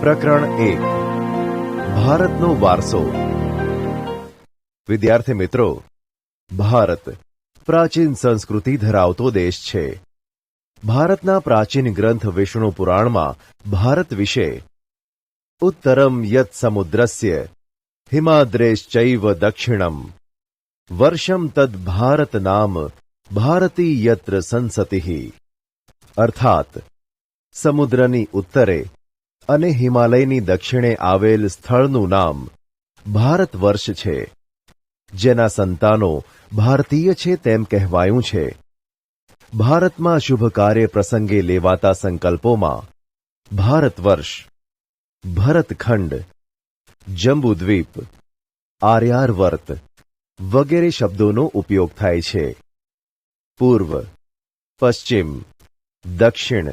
પ્રકરણ 1 ભારતનો વારસો। વિદ્યાર્થી મિત્રો, ભારત પ્રાચીન સંસ્કૃતિ ધરાવતો દેશ છે। ભારતના પ્રાચીન ગ્રંથ વિષ્ણુ પુરાણમાં ભારત વિશે ઉત્તરમ યત સમુદ્રસ્ય હિમાદ્રેશ્ચૈવ દક્ષિણમ વર્ષમ તદ ભારત નામ ભારતી યત્ર સંસતિઃ અર્થાત સમુદ્રની ઉત્તરે અને હિમાલયની દક્ષિણે આવેલ સ્થળનું નામ ભારત વર્ષ છે, જેના સંતાનો ભારતીય છે તેમ કહેવાયું છે। ભારતમાં શુભ કાર્ય પ્રસંગે લેવાતા સંકલ્પોમાં ભારત વર્ષ, ભરતખંડ, જંબુદ્વીપ, આર્યાવર્ત વગેરે શબ્દોનો ઉપયોગ થાય છે। પૂર્વ, પશ્ચિમ, દક્ષિણ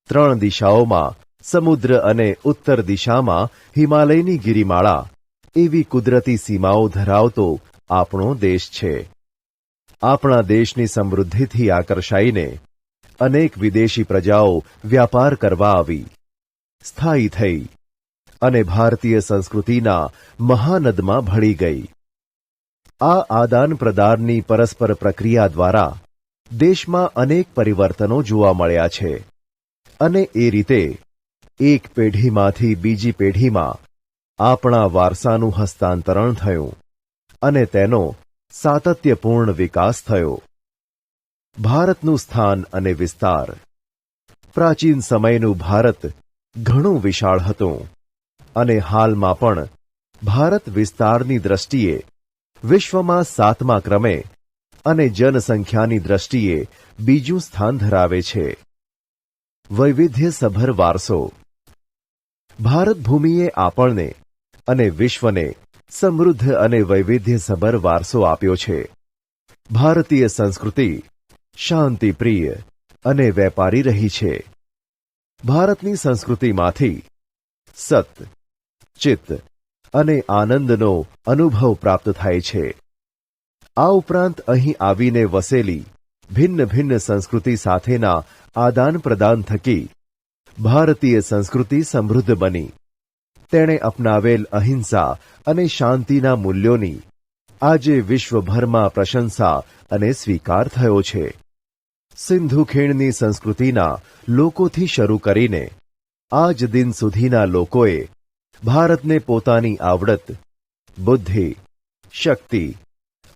ત્રણ દિશાઓમાં સમુદ્ર અને ઉત્તર દિશામાં હિમાલયની ગિરિમાળા એવી કુદરતી સીમાઓ ધરાવતો આપણો દેશ છે। આપણા દેશની સમૃદ્ધિથી આકર્ષાઈને અનેક વિદેશી પ્રજાઓ વ્યાપાર કરવા આવી, સ્થાયી થઈ અને ભારતીય સંસ્કૃતિના મહાનદમાં ભળી ગઈ। આ આદાન પ્રદાનની પરસ્પર પ્રક્રિયા દ્વારા દેશમાં અનેક પરિવર્તનો જોવા મળ્યા છે અને એ રીતે એક પેઢીમાંથી બીજી પેઢીમાં આપણા વારસાનું હસ્તાંતરણ થયું અને તેનો સાતત્યપૂર્ણ વિકાસ થયો। ભારતનું સ્થાન અને વિસ્તાર। પ્રાચીન સમયનું ભારત ઘણું વિશાળ હતું અને હાલમાં પણ ભારત વિસ્તારની દ્રષ્ટિએ વિશ્વમાં 7મા ક્રમે અને જનસંખ્યાની દ્રષ્ટિએ બીજું સ્થાન ધરાવે છે। વૈવિધ્યસભર વારસો। ભારત ભૂમિએ આપણને અને વિશ્વને સમૃદ્ધ અને વૈવિધ્યસભર વારસો આપ્યો છે। ભારતીય સંસ્કૃતિ શાંતિપ્રિય અને વેપારી રહી છે। ભારતની સંસ્કૃતિમાંથી સત, ચિત્ત અને આનંદનો અનુભવ પ્રાપ્ત થાય છે। આ ઉપરાંત અહીં આવીને વસેલી ભિન્ન ભિન્ન સંસ્કૃતિ સાથેના આદાન પ્રદાન થકી ભારતીય સંસ્કૃતિ સમૃદ્ધ બની। તેણે અપનાવેલ અહિંસા અને શાંતિના મૂલ્યોની આજે વિશ્વભરમાં પ્રશંસા અને સ્વીકાર થયો છે। સિંધુ ખીણની સંસ્કૃતિના લોકોથી શરૂ કરીને આજ દિન સુધીના લોકોએ ભારતને પોતાની આવડત, બુદ્ધિ, શક્તિ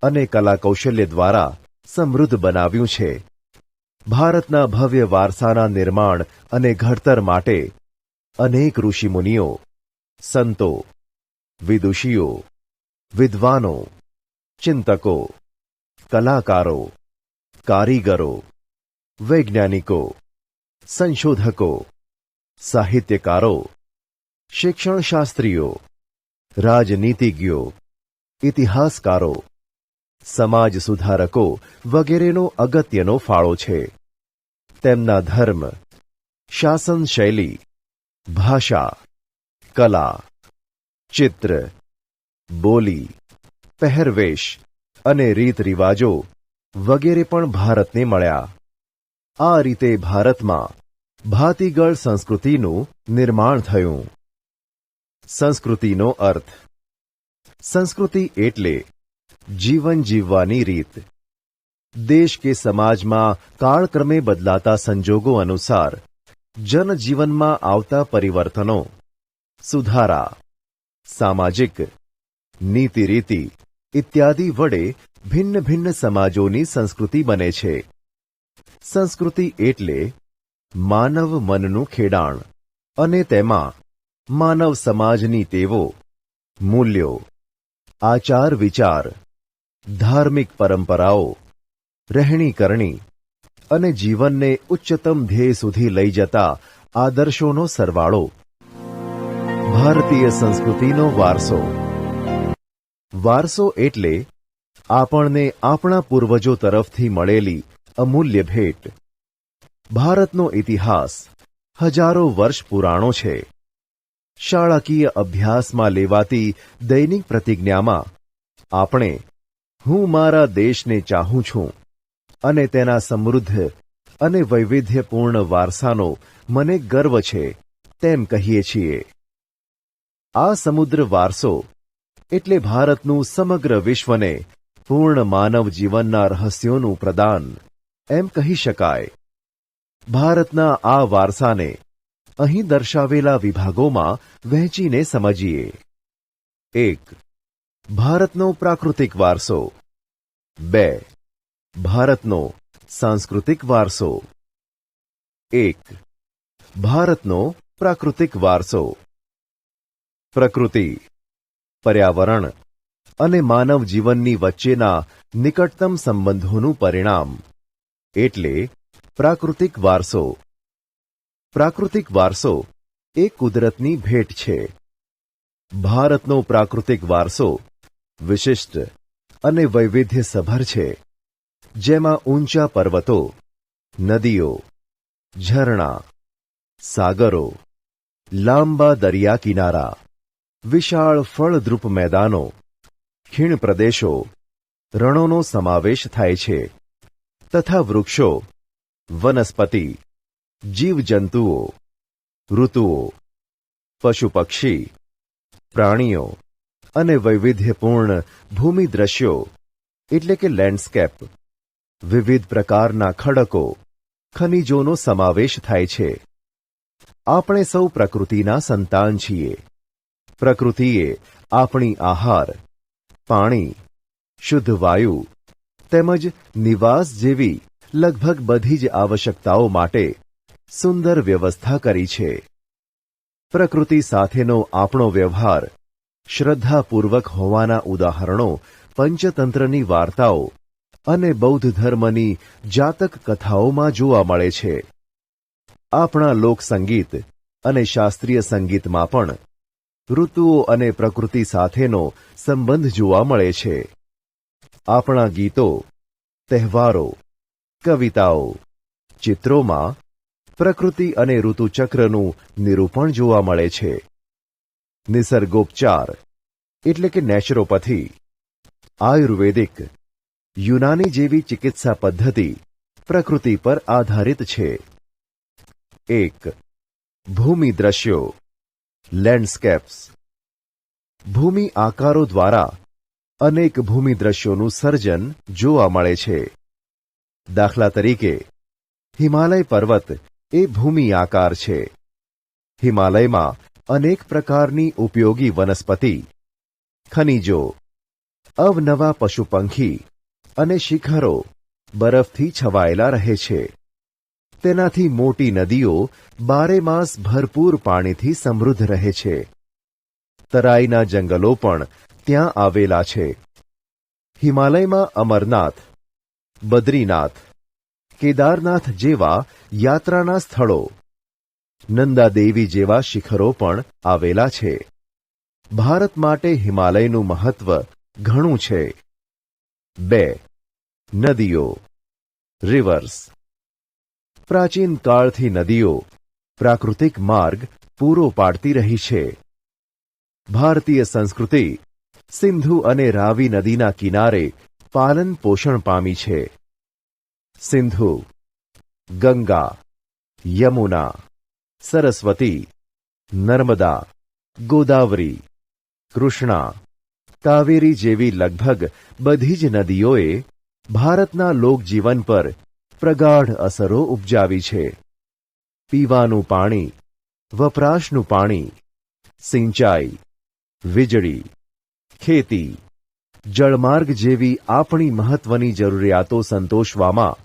અને કલાકૌશલ્ય દ્વારા સમૃદ્ધ બનાવ્યું છે। ભારતના ભવ્ય વારસાના નિર્માણ અને ઘડતર માટે અનેક ઋષિમુનિઓ, સંતો, વિદુષીઓ, વિદ્વાનો, ચિંતકો, કલાકારો, કારીગરો, વૈજ્ઞાનિકો, સંશોધકો, સાહિત્યકારો, શિક્ષણશાસ્ત્રીઓ, રાજનીતિજ્ઞો, ઇતિહાસકારો, સમાજ સુધારકો વગેરેનો અગત્યનો ફાળો છે। તેમના ધર્મ, શાસન શૈલી, ભાષા, કલા, ચિત્ર, બોલી, પહેરવેશ અને રીત રિવાજો વગેરે પણ ભારતને મળ્યા। આ રીતે ભારતમાં ભાતીગળ સંસ્કૃતિનું નિર્માણ થયું। સંસ્કૃતિનો અર્થ। સંસ્કૃતિ એટલે જીવન જીવવાની રીત। દેશ કે સમાજમાં કાળક્રમે બદલાતા સંજોગો અનુસાર જનજીવનમાં આવતા પરિવર્તનો, સુધારા, સામાજિક, નીતિરીતિ ઇત્યાદિ વડે ભિન્ન ભિન્ન સમાજોની સંસ્કૃતિ બને છે। સંસ્કૃતિ એટલે માનવ મનનું ખેડાણ અને તેમાં માનવ સમાજની ટેવો, મૂલ્યો, આચાર વિચાર, ધાર્મિક પરંપરાઓ, રહેણી કરણી અને જીવનને ઉચ્ચતમ ધ્યેય સુધી લઈ જતા આદર્શોનો સરવાળો। ભારતીય સંસ્કૃતિનો વારસો। વારસો એટલે આપણને આપણા પૂર્વજો તરફથી મળેલી અમૂલ્ય ભેટ। ભારતનો ઇતિહાસ હજારો વર્ષ પુરાણો છે। શાળાકીય અભ્યાસમાં લેવાતી દૈનિક પ્રતિજ્ઞામાં આપણે હું મારા દેશને ચાહું છું અને તેના સમૃદ્ધ અને વૈવિધ્યપૂર્ણ વારસાનો મને ગર્વ છે તેમ કહીએ છીએ। આ સમુદ્ર વારસો એટલે ભારતનું સમગ્ર વિશ્વને પૂર્ણ માનવ જીવનના રહસ્યોનું પ્રદાન એમ કહી શકાય. ભારતના આ વારસાને અહીં દર્શાવેલા વિભાગોમાં વહેંચીને સમજીએ. 1. ભારતનો પ્રાકૃતિક વારસો. 2. ભારતનો સાંસ્કૃતિક વારસો. 1. ભારતનો પ્રાકૃતિક વારસો. પ્રકૃતિ, પર્યાવરણ અને માનવ જીવનની વચ્ચેના નિકટતમ સંબંધોનું પરિણામ એટલે પ્રાકૃતિક વારસો. પ્રાકૃતિક વારસો એ કુદરતની ભેટ છે. ભારતનો પ્રાકૃતિક વારસો વિશિષ્ટ અને વૈવિધ્યસભર છે, જેમાં ઊંચા પર્વતો, નદીઓ, ઝરણા, સાગરો, લાંબા દરિયા કિનારા, વિશાળ ફળદ્રુપ મેદાનો, ખીણ પ્રદેશો, રણોનો સમાવેશ થાય છે તથા વૃક્ષો, વનસ્પતિ, જીવજંતુઓ, ઋતુઓ, પશુ પક્ષી, પ્રાણીઓ અને વૈવિધ્યપૂર્ણ ભૂમિ દ્રશ્યો એટલે કે લેન્ડસ્કેપ, વિવિધ પ્રકારના ખડકો, ખનિજોનો સમાવેશ થાય છે. આપણે સૌ પ્રકૃતિના સંતાન છીએ. પ્રકૃતિએ આપણી આહાર, પાણી, શુદ્ધ વાયુ તેમજ નિવાસ જેવી લગભગ બધી જ આવશ્યકતાઓ માટે સુંદર વ્યવસ્થા કરી છે. પ્રકૃતિ સાથેનો આપણો વ્યવહાર શ્રદ્ધાપૂર્વક હોવાના ઉદાહરણો પંચતંત્રની વાર્તાઓ અને બૌદ્ધ ધર્મની જાતક કથાઓમાં જોવા મળે છે. આપણા લોકસંગીત અને શાસ્ત્રીય સંગીતમાં પણ ઋતુઓ અને પ્રકૃતિ સાથેનો સંબંધ જોવા મળે છે. આપણા ગીતો, તહેવારો, કવિતાઓ, ચિત્રોમાં પ્રકૃતિ અને ઋતુચક્રનું નિરૂપણ જોવા મળે છે. નિસર્ગોપચાર એટલે કે નેચરોપથી, આયુર્વેદિક, યુનાની જેવી ચિકિત્સા પદ્ધતિ પ્રકૃતિ પર આધારિત છે. 1. ભૂમિ દ્રશ્યો, લેન્ડસ્કેપ્સ. ભૂમિ આકારો દ્વારા અનેક ભૂમિ દ્રશ્યોનું સર્જન જોવા મળે છે. દાખલા તરીકે હિમાલય પર્વત એ ભૂમિ આકાર છે. હિમાલયમાં અનેક પ્રકારની ઉપયોગી વનસ્પતિ, ખનિજો, અવનવા પશુપંખી અને શિખરો બરફથી છવાયેલા રહે છે. તેનાથી મોટી નદીઓ બારેમાસ ભરપૂર પાણીથી સમૃદ્ધ રહે છે. તરાઈના જંગલો પણ ત્યાં આવેલા છે. હિમાલયમાં અમરનાથ, બદ્રીનાથ, કેદારનાથ જેવા યાત્રાના સ્થળો, નંદાદેવી જેવા શિખરો પણ આવેલા છે. ભારત માટે હિમાલયનું મહત્વ ઘણું છે. 2. નદીઓ, રિવર્સ. પ્રાચીન કાળથી નદીઓ પ્રાકૃતિક માર્ગ પૂરો પાડતી રહી છે. ભારતીય સંસ્કૃતિ સિંધુ અને રાવી નદીના કિનારે પાલન પોષણ પામી છે. સિંધુ, ગંગા, યમુના, સરસ્વતી, નર્મદા, ગોદાવરી, કૃષ્ણા, કાવેરી જેવી લગભગ બધી જ નદીઓએ ભારતના લોકજીવન પર પ્રગાઢ અસરો ઉપજાવી છે. પીવાનું પાણી, વપરાશનું પાણી, સિંચાઈ, વીજળી, ખેતી, જળમાર્ગ જેવી આપણી મહત્વની જરૂરિયાતો સંતોષવામાં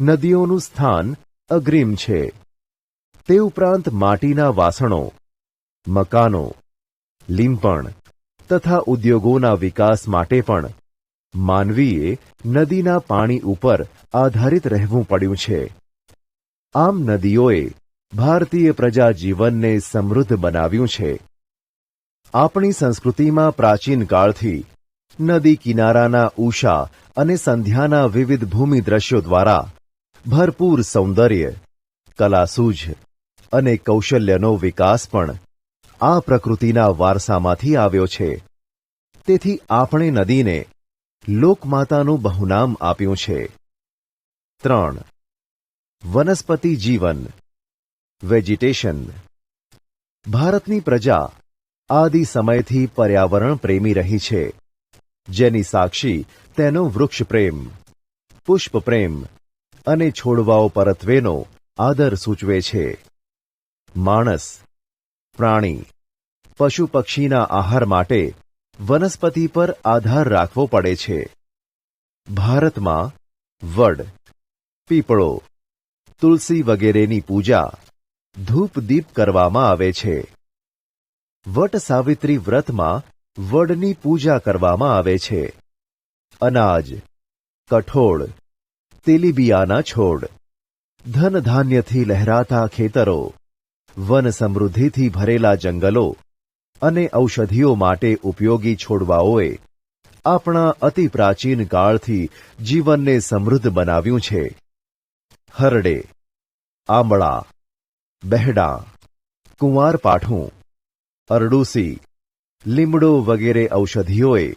નદીઓનું સ્થાન અગ્રીમ છે. તે ઉપરાંત માટીના વાસણો, મકાનો, લીંપણ તથા ઉદ્યોગોના વિકાસ માટે પણ માનવીએ નદીના પાણી ઉપર આધારિત રહેવું પડ્યું છે. આમ નદીઓએ ભારતીય પ્રજા જીવનને સમૃદ્ધ બનાવ્યું છે. આપણી સંસ્કૃતિમાં પ્રાચીન કાળથી નદી કિનારાના ઉષા અને સંધ્યાના વિવિધ ભૂમિ દ્રશ્યો દ્વારા ભરપૂર સૌંદર્ય, કલાસૂઝ અને કૌશલ્યનો વિકાસ પણ આ પ્રકૃતિના વારસામાંથી આવ્યો છે. તેથી આપણે નદીને લોકમાતાનું બહુનામ આપ્યું છે. 3. વનસ્પતિ જીવન, વેજીટેશન. ભારતની પ્રજા આદિ સમયથી પર્યાવરણ પ્રેમી રહી છે, જેની સાક્ષી તેનો વૃક્ષ પ્રેમ, પુષ્પ પ્રેમ અને છોડવાઓ પરત્વેનો આદર સૂચવે છે. માણસ, પ્રાણી, પશુ પક્ષીના આહાર માટે વનસ્પતિ પર આધાર રાખવો પડે છે. ભારતમાં વડ, પીપળો, તુલસી વગેરેની પૂજા ધૂપ દીપ કરવામાં આવે છે. વટ સાવિત્રી વ્રતમાં વડની પૂજા કરવામાં આવે છે. અનાજ, કઠોળ, તેલીબિયાના છોડ, ધન ધાન્યથી લહેરાતા ખેતરો, વન સમૃદ્ધિથી ભરેલા જંગલો અને ઔષધિઓ માટે ઉપયોગી છોડવાઓએ આપણા અતિ પ્રાચીન કાળથી જીવનને સમૃદ્ધ બનાવ્યું છે. હરડે, આંબળા, બહેડા, કુંવારપાઠું, અરડુસી, લીમડો વગેરે ઔષધિઓએ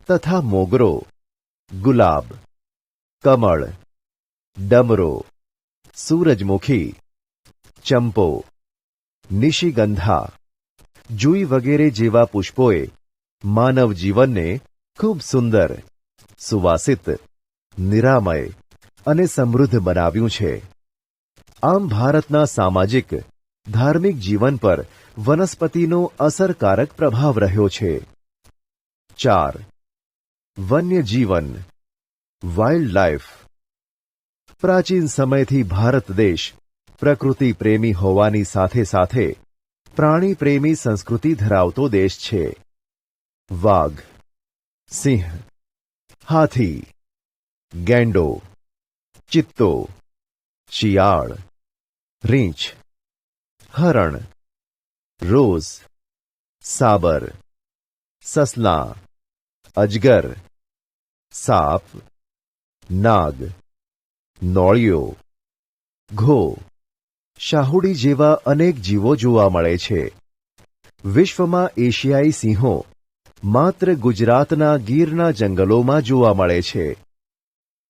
તથા મોગરો, ગુલાબ, કમળ, ડમરો, સૂરજમુખી, ચંપો, નિશિગંધા, જુઈ વગેરે જેવા પુષ્પોએ માનવ જીવનને ખૂબ સુંદર, સુવાસિત, નિરામય અને સમૃદ્ધ બનાવ્યું છે. આમ ભારતના સામાજિક, ધાર્મિક જીવન પર વનસ્પતિનો અસરકારક પ્રભાવ રહ્યો છે. 4. વન્ય જીવન, વાઇલ્ડ લાઇફ. પ્રાચીન સમયથી ભારત દેશ પ્રકૃતિ પ્રેમી હોવાની સાથે સાથે પ્રાણી પ્રેમી સંસ્કૃતિ ધરાવતો દેશ છે. વાઘ, સિંહ, હાથી, ગેંડો, ચિત્તો, શિયાળ, રીંછ, હરણ, રોઝ, સાબર, સસલા, અજગર, સાપ, નાગ, નોળિયો, ઘો, શાહુડી જેવા અનેક જીવો જોવા મળે છે. વિશ્વમાં એશિયાઈ સિંહો માત્ર ગુજરાતના ગીરના જંગલોમાં જોવા મળે છે.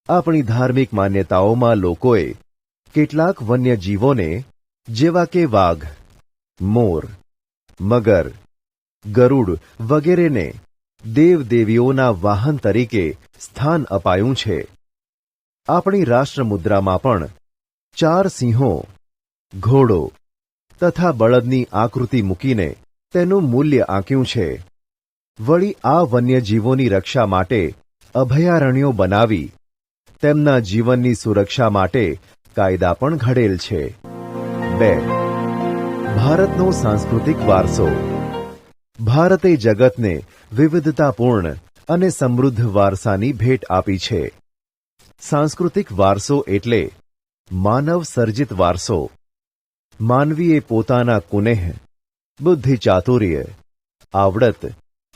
આપણી ધાર્મિક માન્યતાઓમાં લોકોએ કેટલાક વન્ય જીવોને જેવા કે વાઘ, મોર, મગર, ગરુડ વગેરેને દેવદેવીઓના વાહન તરીકે સ્થાન અપાયું છે. આપણી રાષ્ટ્રમુદ્રામાં પણ 4 સિંહો, ઘોડો તથા બળદની આકૃતિ મૂકીને તેનું મૂલ્ય આંક્યું છે. વળી આ વન્યજીવોની રક્ષા માટે અભયારણ્યો બનાવી તેમના જીવનની સુરક્ષા માટે કાયદા પણ ઘડેલ છે. 2. ભારતનો સાંસ્કૃતિક વારસો. ભારતે જગતને વિવિધતાપૂર્ણ અને સમૃદ્ધ વારસાની ભેટ આપી છે. સાંસ્કૃતિક વારસો એટલે માનવ સર્જિત વારસો. માનવીએ પોતાના કુનેહ, બુદ્ધિ ચાતુર્ય, આવડત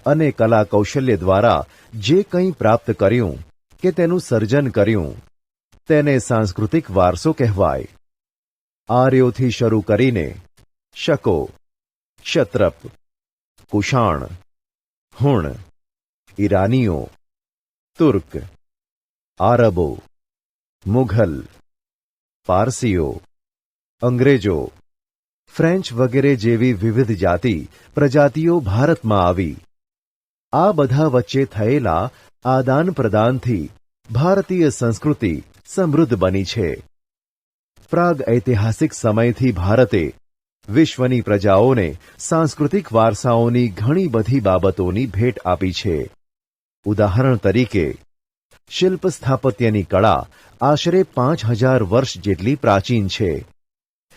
અને કલા કૌશલ્ય દ્વારા જે કંઈ પ્રાપ્ત કર્યું કે તેનું સર્જન કર્યું તેને સાંસ્કૃતિક વારસો કહેવાય. આર્યોથી શરૂ કરીને શકો, ક્ષત્રપ, કુષાણ, હુણ, ઈરાનીઓ, તુર્ક, આરબો, મુઘલ, પારસીઓ, અંગ્રેજો, ફ્રેન્ચ વગેરે જેવી વિવિધ જાતિ પ્રજાતિઓ ભારતમાં આવી. આ બધા વચ્ચે થયેલા આદાન પ્રદાનથી ભારતીય સંસ્કૃતિ સમૃદ્ધ બની છે. પ્રાગ ઐતિહાસિક સમયથી ભારતે વિશ્વની પ્રજાઓને સાંસ્કૃતિક વારસાઓની ઘણી બધી બાબતોની ભેટ આપી છે. ઉદાહરણ તરીકે શિલ્પ સ્થાપત્યની કળા આશરે 5000 વર્ષ જેટલી પ્રાચીન છે,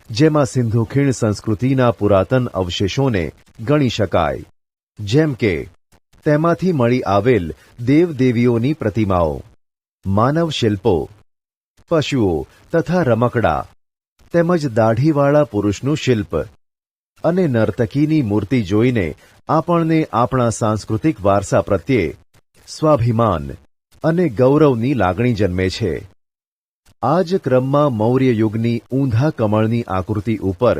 જેમાં સિંધુ ખીણ સંસ્કૃતિના પુરાતન અવશેષોને ગણી શકાય, જેમ કે તેમાંથી મળી આવેલ દેવદેવીઓની પ્રતિમાઓ, માનવ શિલ્પો, પશુઓ તથા રમકડા, તેમજ દાઢીવાળા પુરુષનું શિલ્પ અને નર્તકીની મૂર્તિ જોઈને આપણને આપણા સાંસ્કૃતિક વારસા પ્રત્યે સ્વાભિમાન અને ગૌરવની લાગણી જન્મે છે. આ જ ક્રમમાં મૌર્ય યુગની ઊંધા કમળની આકૃતિ ઉપર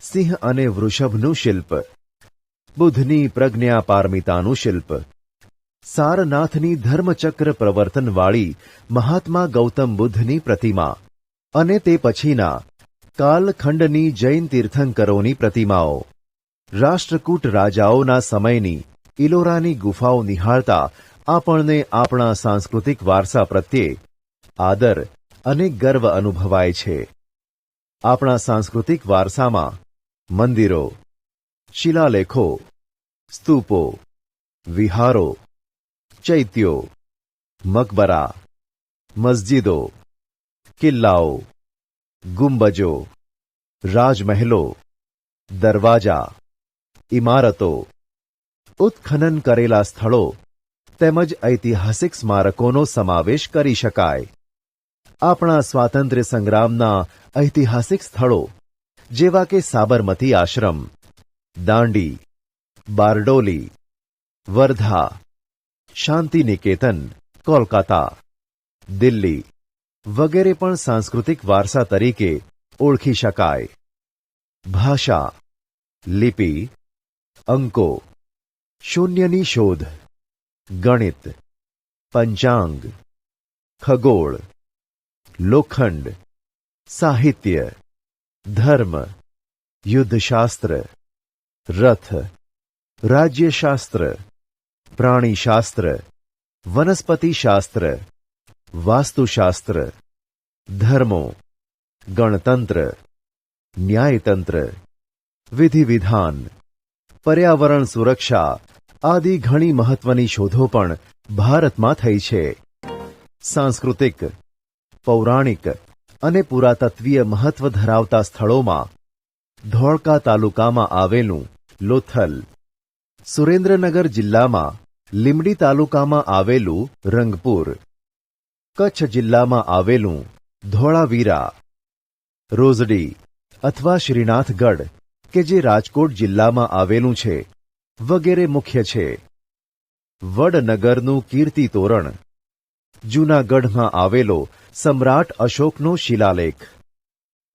સિંહ અને વૃષભનું શિલ્પ, બુદ્ધની પ્રજ્ઞાપારમિતાનું શિલ્પ, સારનાથની ધર્મચક્ર પ્રવર્તનવાળી મહાત્મા ગૌતમ બુદ્ધની પ્રતિમા અને તે પછીના કાલખંડની જૈન તીર્થંકરોની પ્રતિમાઓ, રાષ્ટ્રકૂટ રાજાઓના સમયની ઇલોરાની ગુફાઓ નિહાળતા આપણને આપણા સાંસ્કૃતિક વારસા પ્રત્યે આદર અને ગર્વ અનુભવાય છે. આપણા સાંસ્કૃતિક વારસામાં મંદિરો, શિલાલેખો, સ્તૂપો, વિહારો, ચૈત્યો, મકબરા, મસ્જિદો, કિલ્લાઓ, ગુંબજો, રાજમહેલો, દરવાજા, ઇમારતો, ઉત્ખનન કરેલા સ્થળો તેમજ ઐતિહાસિક સ્મારકોનો સમાવેશ કરી શકાય. આપણા સ્વાતંત્ર્ય સંગ્રામના ઐતિહાસિક સ્થળો જેવા કે સાબરમતી આશ્રમ, દાંડી, બારડોલી, વર્ધા, શાંતિનિકેતન, કોલકાતા, દિલ્હી વગેરે પણ સાંસ્કૃતિક વારસા તરીકે ઓળખી શકાય. ભાષા, લિપિ, અંકો, શૂન્યની શોધ, ગણિત, પંચાંગ, ખગોળ, લોખંડ, સાહિત્ય, ધર્મ, યુદ્ધશાસ્ત્ર, રથ, રાજ્યશાસ્ત્ર, પ્રાણીશાસ્ત્ર, વનસ્પતિશાસ્ત્ર, વાસ્તુશાસ્ત્ર, ધર્મો, ગણતંત્ર, ન્યાયતંત્ર, વિધિવિધાન, પર્યાવરણ સુરક્ષા આદિ ઘણી મહત્વની શોધો પણ ભારતમાં થઈ છે. સાંસ્કૃતિક, પૌરાણિક અને પુરાતત્વીય મહત્વ ધરાવતા સ્થળોમાં ધોળકા તાલુકામાં આવેલું લોથલ, સુરેન્દ્રનગર જિલ્લામાં લીંબડી તાલુકામાં આવેલું રંગપુર, કચ્છ જિલ્લામાં આવેલું ધોળાવીરા, રોઝડી અથવા શ્રીનાથગઢ કે જે રાજકોટ જિલ્લામાં આવેલું છે વગેરે મુખ્ય છે. વડનગરનું કીર્તિ તોરણ, જૂનાગઢમાં આવેલો સમ્રાટ અશોકનો શિલાલેખ,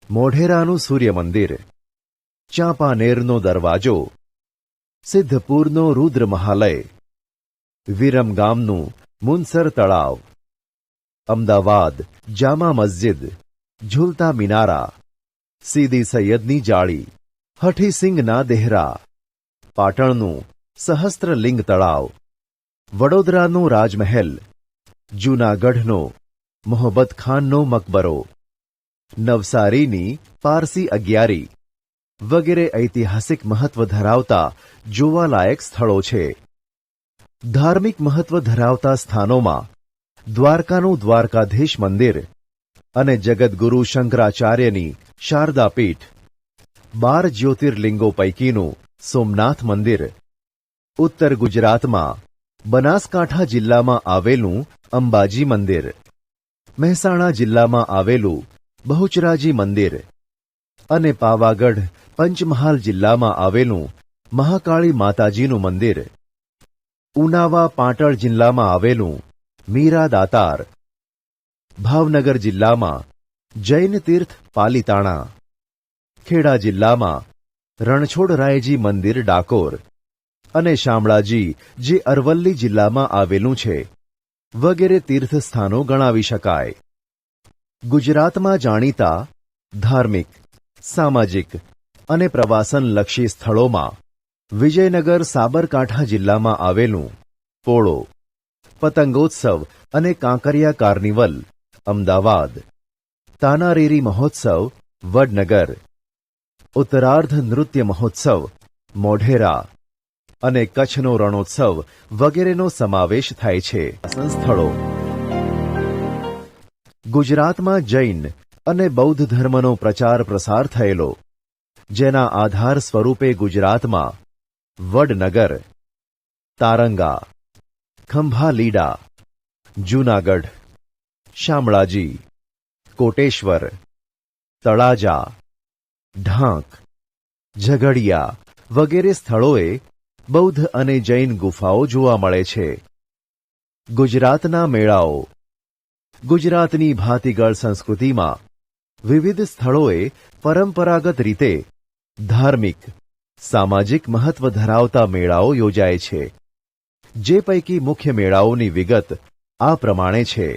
મોઢેરાનું સૂર્ય મંદિર, ચાંપાનેરનો દરવાજો, સિદ્ધપુરનો રુદ્ર મહાલય, વિરમગામનું મુનસર તળાવ, અમદાવાદ જામા મસ્જિદ, ઝૂલતા મિનારા, સીદી સૈયદની જાળી, હઠીસિંગના દેહરા, પાટણનું સહસ્ત્રલિંગ તળાવ, વડોદરાનું રાજમહેલ, જૂનાગઢનો મોહબ્બત ખાનનો મકબરો, નવસારીની પારસી અગિયારી વગેરે ઐતિહાસિક મહત્વ ધરાવતા જોવાલાયક સ્થળો છે. ધાર્મિક મહત્વ ધરાવતા સ્થાનોમાં દ્વારકાનું દ્વારકાધીશ મંદિર અને જગદગુરુ શંકરાચાર્યની શારદા પીઠ, 12 જ્યોતિર્લિંગો પૈકીનું સોમનાથ મંદિર, ઉત્તર ગુજરાતમાં બનાસકાંઠા જિલ્લામાં આવેલું અંબાજી મંદિર, મહેસાણા જિલ્લામાં આવેલું બહુચરાજી મંદિર અને પાવાગઢ પંચમહાલ જિલ્લામાં આવેલું મહાકાળી માતાજીનું મંદિર, ઉનાવા પાટણ જિલ્લામાં આવેલું મીરા દાતાર, ભાવનગર જિલ્લામાં જૈન તીર્થ પાલીતાણા, ખેડા જિલ્લામાં રણછોડરાયજી મંદિર ડાકોર અને શામળાજી જે અરવલ્લી જિલ્લામાં આવેલું છે વગેરે તીર્થસ્થાનો ગણાવી શકાય. ગુજરાતમાં જાણીતા ધાર્મિક, સામાજિક અને પ્રવાસનલક્ષી સ્થળોમાં વિજયનગર સાબરકાંઠા જિલ્લામાં આવેલું પોળો, પતંગોત્સવ અને કાંકરિયા કાર્નિવલ અમદાવાદ, તાનારીરી મહોત્સવ વડનગર, ઉત્તરાર્ધ નૃત્ય મહોત્સવ મોઢેરા અને કચ્છનો રણોત્સવ વગેરેનો સમાવેશ થાય છે. સ્થળો ગુજરાતમાં જૈન અને બૌદ્ધ ધર્મનો પ્રચાર પ્રસાર થયેલો, જેના આધાર સ્વરૂપે ગુજરાતમાં વડનગર, તારંગા, ખંભાલીડા, જૂનાગઢ, શામળાજી, કોટેશ્વર, તળાજા, ઢાંક, ઝઘડિયા વગેરે સ્થળોએ બૌદ્ધ અને જૈન ગુફાઓ જોવા મળે છે. ગુજરાતના મેળાઓ ગુજરાતની ભાતીગળ સંસ્કૃતિમાં વિવિધ સ્થળોએ પરંપરાગત રીતે ધાર્મિક, સામાજિક મહત્વ ધરાવતા મેળાઓ યોજાય છે. જે પૈકી મુખ્ય મેળાઓની વિગત આ પ્રમાણે છે.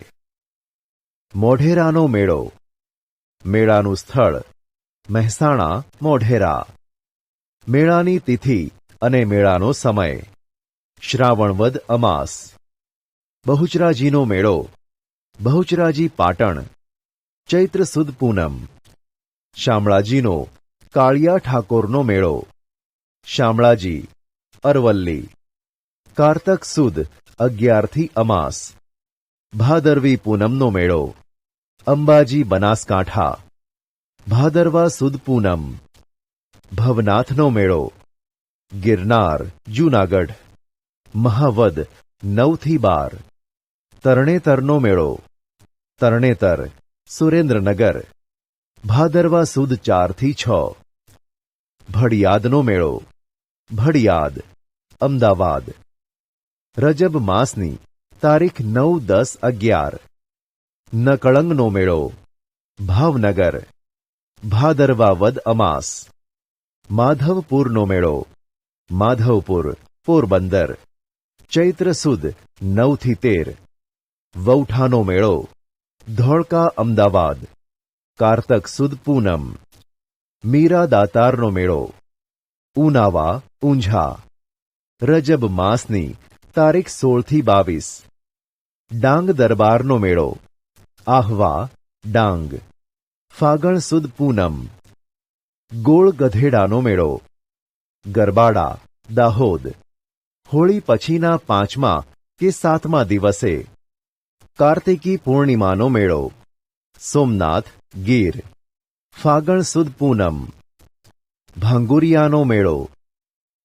મોઢેરાનો મેળો. મેળાનું સ્થળ મહેસાણા મોઢેરા. મેળાની તિથિ અને મેળાનો સમય. શ્રાવણ વદ અમાસ. બહુચરાજીનો મેળો. બહુચરાજી પાટણ. ચૈત્ર સુદ પૂનમ. શામળાજીનો કાળિયા ઠાકોરનો મેળો. શામળાજી અરવલ્લી. કારતક સુદ 11 અમાસ. ભાદરવી પૂનમનો મેળો. અંબાજી બનાસકાંઠા. ભાદરવા સુદ પૂનમ. ભવનાથનો મેળો. ગિરનાર જૂનાગઢ. મહાવદ 9-12. તરણેતરનો મેળો. તરણેતર સુરેન્દ્રનગર. ભાદરવા સુદ 4-6. ભડિયાદનો મેળો. ભડિયાદ અમદાવાદ. રજબ માસની તારીખ 9, 10, 11. નકળંગનો મેળો. ભાવનગર. ભાદરવા વદ અમાસ. માધવપુરનો મેળો. માધવપુર પોરબંદર. ચૈત્ર સુદ 9-13. વૌઠાનો મેળો. ધોળકા અમદાવાદ. કારતક સુદ પૂનમ. મીરા દાતારનો મેળો. ઉનાવા ઊંઝા. રજબ માસની તારીખ 16-22. ડાંગ દરબારનો મેળો. આહવા ડાંગ. ફાગણ સુદ પૂનમ. ગોળ ગધેડાનો મેળો. ગરબાડા દાહોદ. હોળી પછીના 5મા કે 7મા દિવસે. કાર્તિકી પૂર્ણિમાનો મેળો. સોમનાથ ગીર. ફાગણ સુદ પૂનમ. ભાંગુરિયાનો મેળો.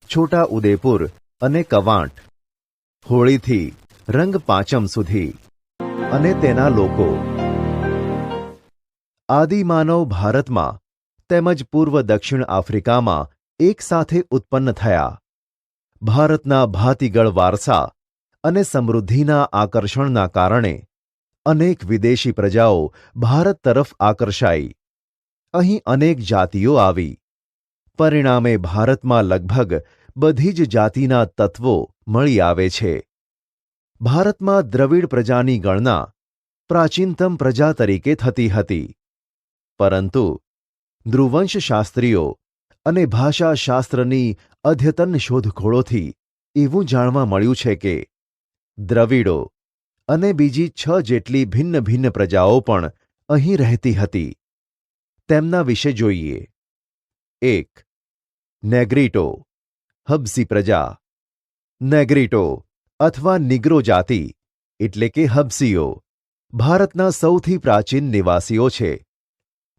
છોટા ઉદેપુર અને કવાંટ. હોળીથી રંગ પાંચમ સુધી અને તેના લોકો. આદિમાનવ ભારતમાં તેમજ પૂર્વ દક્ષિણ આફ્રિકામાં એક સાથે ઉત્પન્ન થયા. ભારતના ભાતીગળ વારસા અને સમૃદ્ધિના આકર્ષણના કારણે અનેક વિદેશી પ્રજાઓ ભારત તરફ આકર્ષાઈ. અહીં અનેક જાતિઓ આવી. પરિણામે ભારતમાં લગભગ બધી જ જાતિના તત્વો મળી આવે છે. ભારતમાં દ્રવિડ પ્રજાની ગણના પ્રાચીનતમ પ્રજા તરીકે થતી હતી. પરંતુ ધ્રુવંશશાસ્ત્રીઓ અને ભાષાશાસ્ત્રની અદ્યતન શોધખોળોથી એવું જાણવા મળ્યું છે કે દ્રવિડો અને બીજી 6 જેટલી ભિન્ન ભિન્ન પ્રજાઓ પણ અહીં રહેતી હતી. તેમના વિશે જોઈએ. 1. નેગ્રીટો હબ્સી પ્રજા. નેગ્રીટો અથવા નિગ્રો જાતિ એટલે કે હબ્સીઓ ભારતના સૌથી પ્રાચીન નિવાસીઓ છે.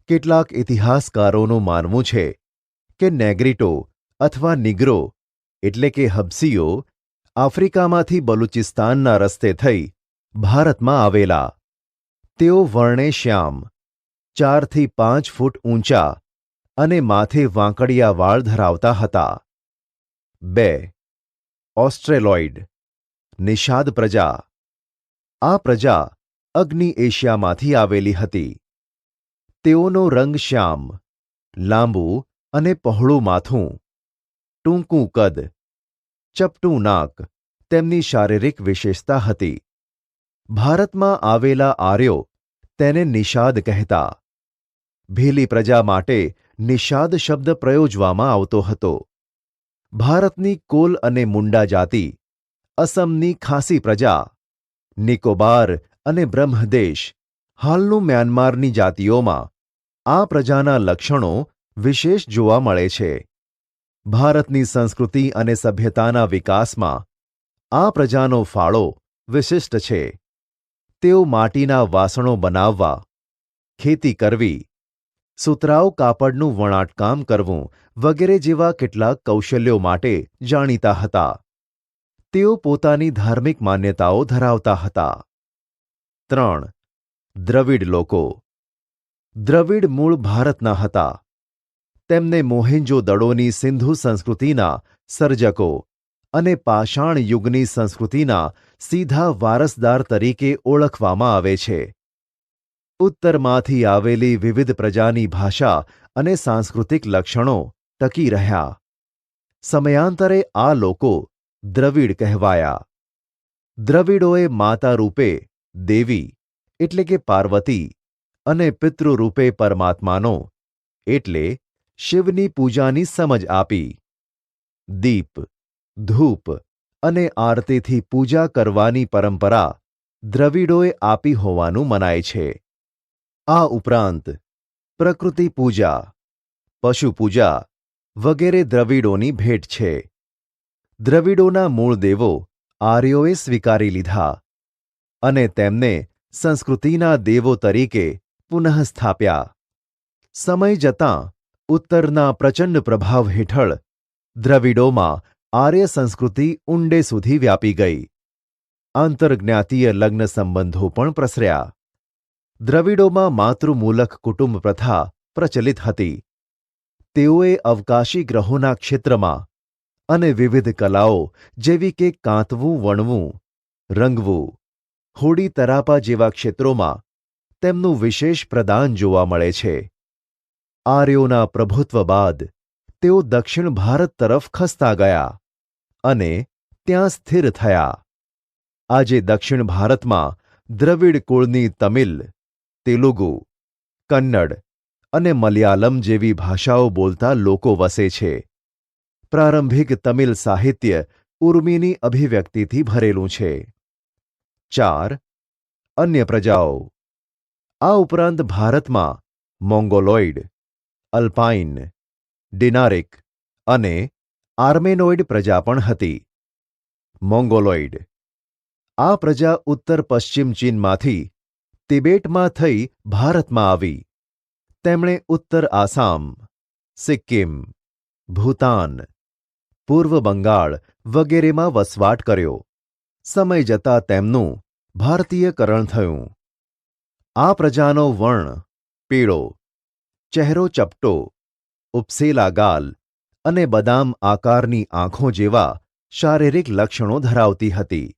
કેટલાક ઇતિહાસકારોનું માનવું છે કે નેગ્રીટો અથવા નિગ્રો એટલે કે હબ્સીઓ આફ્રિકામાંથી બલુચિસ્તાનના રસ્તે થઈ ભારતમાં આવેલા. તેઓ વર્ણે શ્યામ, 4 થી 5 ફૂટ ઊંચા અને માથે વાંકડિયા વાળ ધરાવતા હતા. 2. ઓસ્ટ્રેલોઇડ નિષાદ પ્રજા. આ પ્રજા અગ્નિ એશિયામાંથી આવેલી હતી. તેઓનો રંગ શ્યામ, લાંબુ અને પહોળું માથું, ટૂંકું કદ, ચપટું નાક તેમની શારીરિક વિશેષતા હતી. ભારતમાં આવેલા આર્યો તેને નિષાદ કહેતા. ભીલી પ્રજા માટે નિષાદ શબ્દ પ્રયોજવામાં આવતો હતો. ભારતની કોલ અને મુંડા જાતિ, અસમની ખાસી પ્રજા, નિકોબાર અને બ્રહ્મદેશ, હાલનું મ્યાનમારની જાતિઓમાં આ પ્રજાના લક્ષણો વિશેષ જોવા મળે છે. ભારતની સંસ્કૃતિ અને સભ્યતાના વિકાસમાં આ પ્રજાનો ફાળો વિશિષ્ટ છે. તેઓ માટીના વાસણો બનાવવા, ખેતી કરવી, સુતરાઉ કાપડનું વણાટકામ કરવું વગેરે જેવા કેટલાક કૌશલ્યો માટે જાણીતા હતા. તેઓ પોતાની ધાર્મિક માન્યતાઓ ધરાવતા હતા. 3. દ્રવિડ લોકો. દ્રવિડ મૂળ ભારતના હતા. તેમને મોહેન્જો દડોની સિંધુ સંસ્કૃતિના સર્જકો અને પાષાણ યુગની સંસ્કૃતિના સીધા વારસદાર તરીકે ઓળખવામાં આવે છે. ઉત્તરમાંથી આવેલી વિવિધ પ્રજાની ભાષા અને સાંસ્કૃતિક લક્ષણો ટકી રહ્યા. સમયાંતરે આ લોકો દ્રવિડ કહેવાયા. દ્રવિડોએ માતા રૂપે દેવી એટલે કે પાર્વતી અને પિતૃરૂપે પરમાત્માનો એટલે શિવની પૂજાની સમજ આપી. દીપ, ધૂપ અને આરતીથી પૂજા કરવાની પરંપરા દ્રવિડોએ આપી હોવાનું મનાય છે. આ ઉપરાંત પ્રકૃતિ પૂજા, પશુ પૂજા વગેરે દ્રવિડોની ભેટ છે. દ્રવિડોના મૂળ દેવો આર્યોએ સ્વીકારી લીધા અને તેમને સંસ્કૃતિના દેવો તરીકે પુનઃસ્થાપ્યા. સમય જતાં ઉત્તરના પ્રચંડ પ્રભાવ હેઠળ દ્રવિડોમાં આર્ય સંસ્કૃતિ ઊંડે સુધી વ્યાપી ગઈ. આંતરજ્ઞાતીય લગ્ન સંબંધો પણ પ્રસર્યા. દ્રવિડોમાં માતૃમૂલક કુટુંબ પ્રથા પ્રચલિત હતી. તેઓએ અવકાશી ગ્રહોના ક્ષેત્રમાં અને વિવિધ કલાઓ જેવી કે કાંતવું, વણવું, રંગવું, હોડી તરાપા જેવા ક્ષેત્રોમાં તેમનું વિશેષ પ્રદાન જોવા મળે છે. આર્યોના પ્રભુત્વ બાદ તેઓ દક્ષિણ ભારત તરફ ખસતા ગયા અને ત્યાં સ્થિર થયા. આજે દક્ષિણ ભારતમાં દ્રવિડ કુળની તમિલ, તેલુગુ, કન્નડ અને મલયાલમ જેવી ભાષાઓ બોલતા લોકો વસે છે. પ્રારંભિક તમિલ સાહિત્ય ઉર્મિની અભિવ્યક્તિથી ભરેલું છે. 4. અન્ય પ્રજાઓ. આ ઉપરાંત ભારતમાં મોંગોલોઇડ, અલ્પાઇન, ડિનારિક અને આર્મેનોઇડ પ્રજા પણ હતી. મોંગોલોઇડ. આ પ્રજા ઉત્તર પશ્ચિમ ચીનમાંથી તિબેટમાં થઈ ભારતમાં આવી. તેમણે ઉત્તર આસામ, સિક્કિમ, ભૂતાન, પૂર્વ બંગાળ વગેરેમાં વસવાટ કર્યો. સમય જતાં તેમનું ભારતીયકરણ થયું. આ પ્રજાનો વર્ણ પીળો, ચહેરો ચપટો, ઉપસેલા ગાલ અને બદામ આકારની આંખો જેવા શારીરિક લક્ષણો ધરાવતી હતી.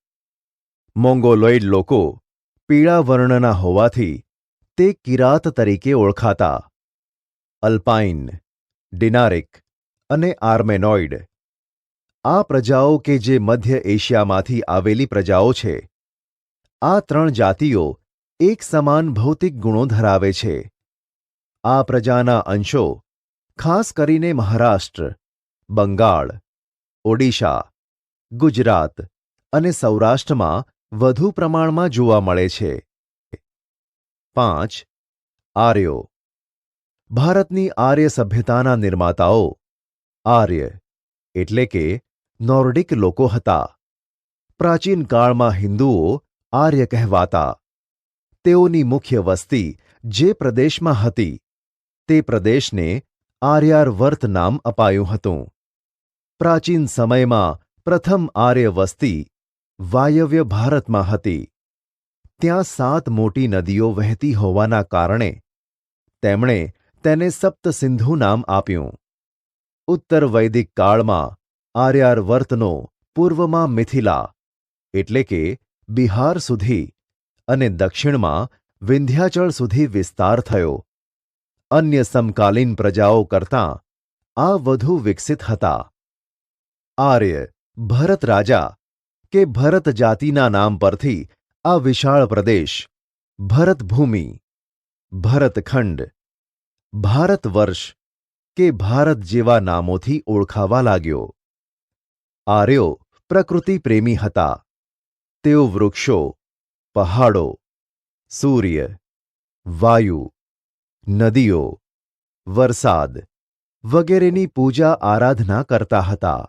મોંગોલોઇડ લોકો પીળા વર્ણના હોવાથી તે કિરાત તરીકે ઓળખાતા. અલ્પાઇન, ડિનારિક અને આર્મેનોઇડ. આ પ્રજાઓ કે જે મધ્ય એશિયામાંથી આવેલી પ્રજાઓ છે. આ 3 જાતિઓ એક સમાન ભૌતિક ગુણો ધરાવે છે. આ પ્રજાના અંશો ખાસ કરીને મહારાષ્ટ્ર, બંગાળ, ઓડિશા, ગુજરાત અને સૌરાષ્ટ્રમાં વધુ પ્રમાણમાં જોવા મળે છે. 5. આર્યો. ભારતની આર્ય સભ્યતાના નિર્માતાઓ આર્ય એટલે કે નોર્ડિક લોકો હતા. પ્રાચીન કાળમાં હિન્દુઓ આર્ય કહેવાતા. તેઓની મુખ્ય વસ્તી જે પ્રદેશમાં હતી તે પ્રદેશને આર્યાર્વર્ત નામ અપાયું હતું. પ્રાચીન સમયમાં પ્રથમ આર્ય વસ્તી વાયવ્ય ભારતમાં હતી. ત્યાં 7 મોટી નદીઓ વહેતી હોવાના કારણે તેમણે તેને સપ્તસિંધુ નામ આપ્યું. ઉત્તર વૈદિક કાળમાં આર્યાર્વર્તનો પૂર્વમાં મિથિલા એટલે કે બિહાર સુધી અને દક્ષિણમાં વિંધ્યાચળ સુધી વિસ્તાર થયો. અન્ય સમકાલીન પ્રજાઓ કરતાં આ વધુ વિકસિત હતા. આર્ય ભરત રાજા કે ભરત જાતિના નામ પરથી આ વિશાળ પ્રદેશ ભરતભૂમિ, ભરતખંડ, ભારત વર્ષ કે ભારત જેવા નામોથી ઓળખાવા લાગ્યો. આર્યો પ્રકૃતિ પ્રેમી હતા. તેઓ વૃક્ષો, પહાડો, સૂર્ય, વાયુ, નદીઓ, વરસાદ વગેરેની પૂજા આરાધના કરતા હતા.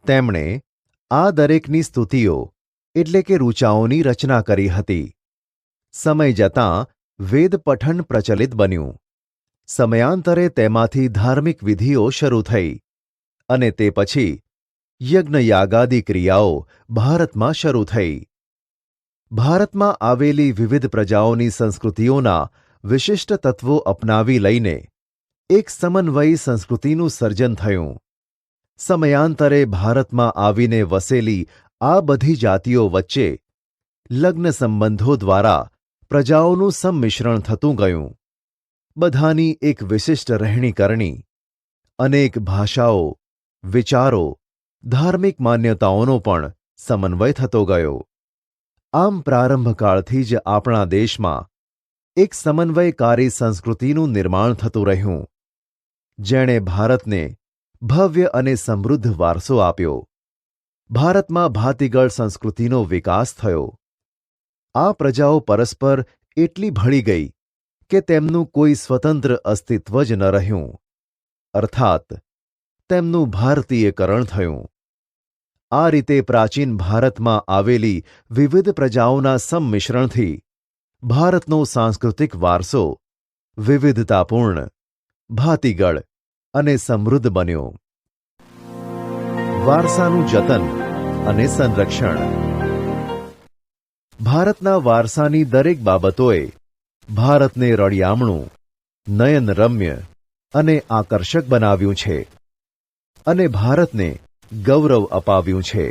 તેમણે આ દરેકની સ્તુતિઓ એટલે કે ઋચાઓની રચના કરી હતી. સમય જતાં વેદ પઠન પ્રચલિત બન્યું. સમયાંતરે તેમાંથી ધાર્મિક વિધિઓ શરૂ થઈ અને તે પછી યજ્ઞયાગાદિ ક્રિયાઓ ભારતમાં શરૂ થઈ. ભારતમાં આવેલી વિવિધ પ્રજાઓની સંસ્કૃતિઓના વિશિષ્ટ તત્વો અપનાવી લઈને એક સમન્વયી સંસ્કૃતિનું સર્જન થયું. સમયાંતરે ભારતમાં આવીને વસેલી આ બધી જાતિઓ વચ્ચે લગ્ન સંબંધો દ્વારા પ્રજાઓનું સંમિશ્રણ થતું ગયું. બધાની એક વિશિષ્ટ રહેણીકરણી, અનેક ભાષાઓ, વિચારો, ધાર્મિક માન્યતાઓનો પણ સમન્વય થતો ગયો. આમ પ્રારંભકાળથી જ આપણા દેશમાં એક સમન્વયકારી સંસ્કૃતિનું નિર્માણ થતું રહ્યું, જેણે ભારતને ભવ્ય અને સમૃદ્ધ વારસો આપ્યો. ભારતમાં ભાતીગળ સંસ્કૃતિનો વિકાસ થયો. આ પ્રજાઓ પરસ્પર એટલી ભળી ગઈ કે તેમનું કોઈ સ્વતંત્ર અસ્તિત્વ જ ન રહ્યું, અર્થાત તેમનું ભારતીયકરણ થયું. આ રીતે પ્રાચીન ભારતમાં આવેલી વિવિધ પ્રજાઓના સંમિશ્રણથી ભારતનો સાંસ્કૃતિક વારસો વિવિધતાપૂર્ણ, ભાતીગળ અને સમૃદ્ધ બન્યો. વારસાનું જતન અને સંરક્ષણ. ભારતના વારસાની દરેક બાબતોએ ભારતને રળિયામણું, નયનરમ્ય અને આકર્ષક બનાવ્યું છે અને ભારતને ગૌરવ અપાવ્યું છે.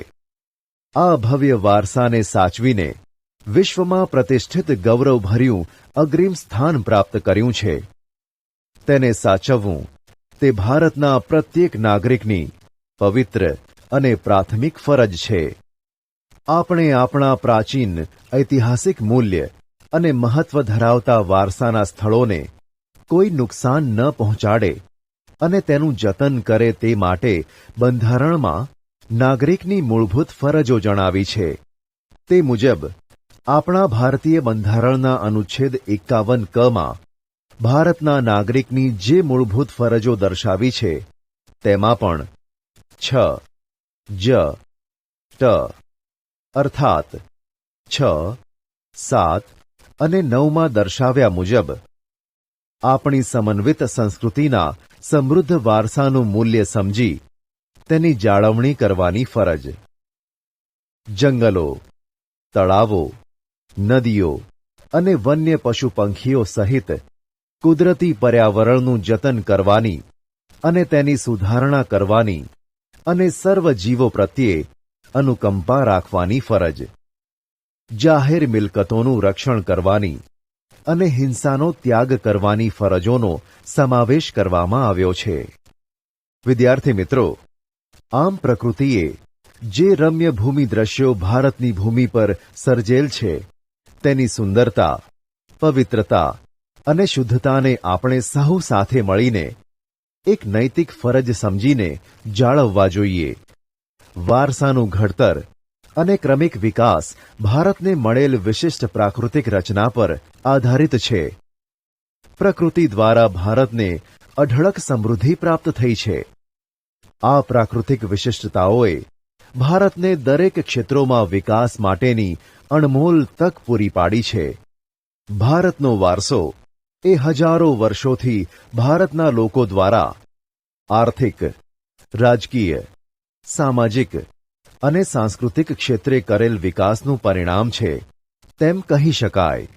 આ ભવ્ય વારસાને સાચવીને વિશ્વમાં પ્રતિષ્ઠિત ગૌરવભર્યું અગ્રીમ સ્થાન પ્રાપ્ત કર્યું છે. તેને સાચવવું તે ભારતના પ્રત્યેક નાગરિકની પવિત્ર અને પ્રાથમિક ફરજ છે. આપણે આપણા પ્રાચીન ઐતિહાસિક મૂલ્ય અને મહત્વ ધરાવતા વારસાના સ્થળોને કોઈ નુકસાન ન પહોંચાડે અને તેનું જતન કરે તે માટે બંધારણમાં નાગરિકની મૂળભૂત ફરજો જણાવી છે. તે મુજબ આપણા ભારતીય બંધારણના અનુચ્છેદ 51 ભારતના નાગરિકની જે મૂળભૂત ફરજો દર્શાવી છે તેમાં પણ 6, જ, ટ અર્થાત 6, 7 અને 9 દર્શાવ્યા મુજબ આપણી સમન્વિત સંસ્કૃતિના સમૃદ્ધ વારસાનું મૂલ્ય સમજી તેની જાળવણી કરવાની ફરજ. જંગલો, તળાવો, નદીઓ અને વન્ય પશુ પંખીઓ સહિત કુદરતી પર્યાવરણનું જતન કરવાની અને તેની સુધારણા કરવાની અને સર્વ જીવો પ્રત્યે અનુકંપા રાખવાની ફરજ. જાહેર મિલકતોનું રક્ષણ કરવાની અને હિંસાનો ત્યાગ કરવાની ફરજોનો સમાવેશ કરવામાં આવ્યો છે. વિદ્યાર્થી મિત્રો, આમ પ્રકૃતિએ જે રમ્ય ભૂમિ દ્રશ્યો ભારતની ભૂમિ પર સર્જેલ છે તેની સુંદરતા, પવિત્રતા અને શુદ્ધતાને આપણે સહુ સાથે મળીને એક નૈતિક ફરજ સમજીને જાળવવા જોઈએ. વારસાનું ઘડતર અને ક્રમિક વિકાસ ભારતને મળેલ વિશિષ્ટ પ્રાકૃતિક રચના પર આધારિત છે. પ્રકૃતિ દ્વારા ભારતને અઢળક સમૃદ્ધિ પ્રાપ્ત થઈ છે. આ પ્રાકૃતિક વિશિષ્ટતાઓએ ભારતને દરેક ક્ષેત્રોમાં વિકાસ માટેની અણમોલ તક પૂરી પાડી છે. ભારતનો વારસો એ હજારો વર્ષોથી ભારતના લોકો દ્વારા આર્થિક, રાજકીય, સામાજિક અને સાંસ્કૃતિક ક્ષેત્રે કરેલ વિકાસનું પરિણામ છે તેમ કહી શકાય.